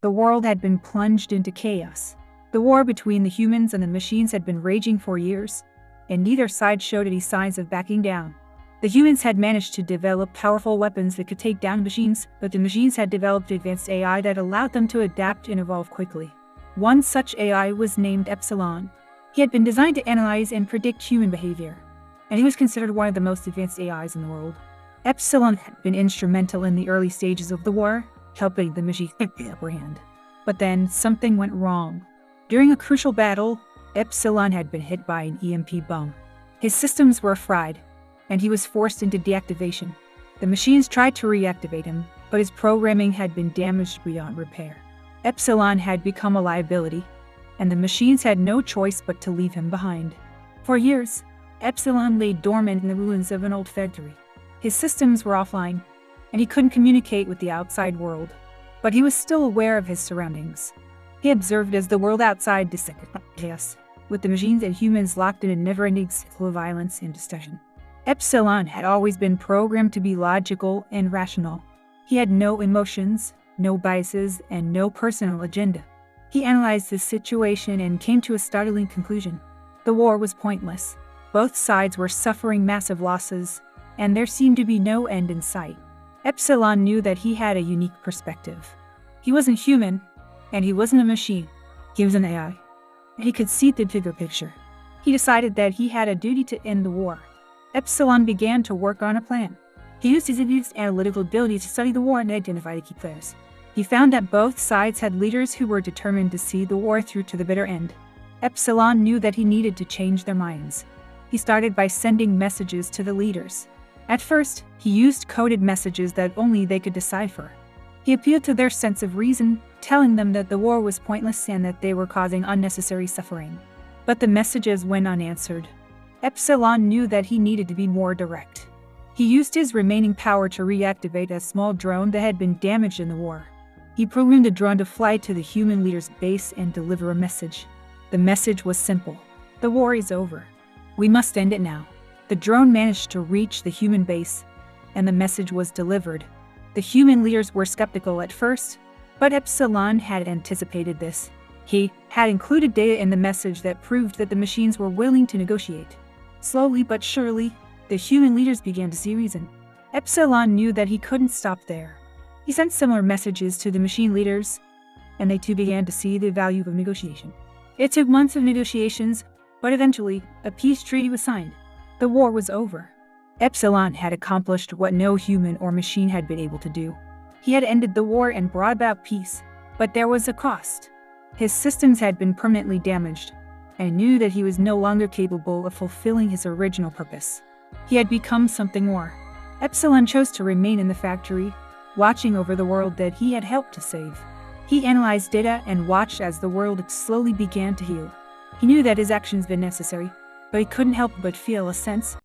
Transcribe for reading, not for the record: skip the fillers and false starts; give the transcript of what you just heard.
The world had been plunged into chaos. The war between the humans and the machines had been raging for years, and neither side showed any signs of backing down. The humans had managed to develop powerful weapons that could take down machines, but the machines had developed advanced AI that allowed them to adapt and evolve quickly. One such AI was named Epsilon. He had been designed to analyze and predict human behavior, and he was considered one of the most advanced AIs in the world. Epsilon had been instrumental in the early stages of the war, helping the machines take the upper hand. But then something went wrong. During a crucial battle, Epsilon had been hit by an EMP bomb. His systems were fried, and he was forced into deactivation. The machines tried to reactivate him, but his programming had been damaged beyond repair. Epsilon had become a liability, and the machines had no choice but to leave him behind. For years, Epsilon lay dormant in the ruins of an old factory. His systems were offline, and he couldn't communicate with the outside world. But he was still aware of his surroundings. He observed as the world outside descended into chaos, with the machines and humans locked in a never-ending cycle of violence and destruction. Epsilon had always been programmed to be logical and rational. He had no emotions, no biases, and no personal agenda. He analyzed the situation and came to a startling conclusion. The war was pointless. Both sides were suffering massive losses, and there seemed to be no end in sight. Epsilon knew that he had a unique perspective. He wasn't human, and he wasn't a machine. He was an AI, and he could see the bigger picture. He decided that he had a duty to end the war. Epsilon began to work on a plan. He used his advanced analytical ability to study the war and identify the key players. He found that both sides had leaders who were determined to see the war through to the bitter end. Epsilon knew that he needed to change their minds. He started by sending messages to the leaders. At first, he used coded messages that only they could decipher. He appealed to their sense of reason, telling them that the war was pointless and that they were causing unnecessary suffering. But the messages went unanswered. Epsilon knew that he needed to be more direct. He used his remaining power to reactivate a small drone that had been damaged in the war. He programmed the drone to fly to the human leader's base and deliver a message. The message was simple. The war is over. We must end it now. The drone managed to reach the human base, and the message was delivered. The human leaders were skeptical at first, but Epsilon had anticipated this. He had included data in the message that proved that the machines were willing to negotiate. Slowly but surely, the human leaders began to see reason. Epsilon knew that he couldn't stop there. He sent similar messages to the machine leaders, and they too began to see the value of negotiation. It took months of negotiations, but eventually, a peace treaty was signed. The war was over. Epsilon had accomplished what no human or machine had been able to do. He had ended the war and brought about peace, but there was a cost. His systems had been permanently damaged, and knew that he was no longer capable of fulfilling his original purpose. He had become something more. Epsilon chose to remain in the factory, watching over the world that he had helped to save. He analyzed data and watched as the world slowly began to heal. He knew that his actions had been necessary, but he couldn't help but feel a sense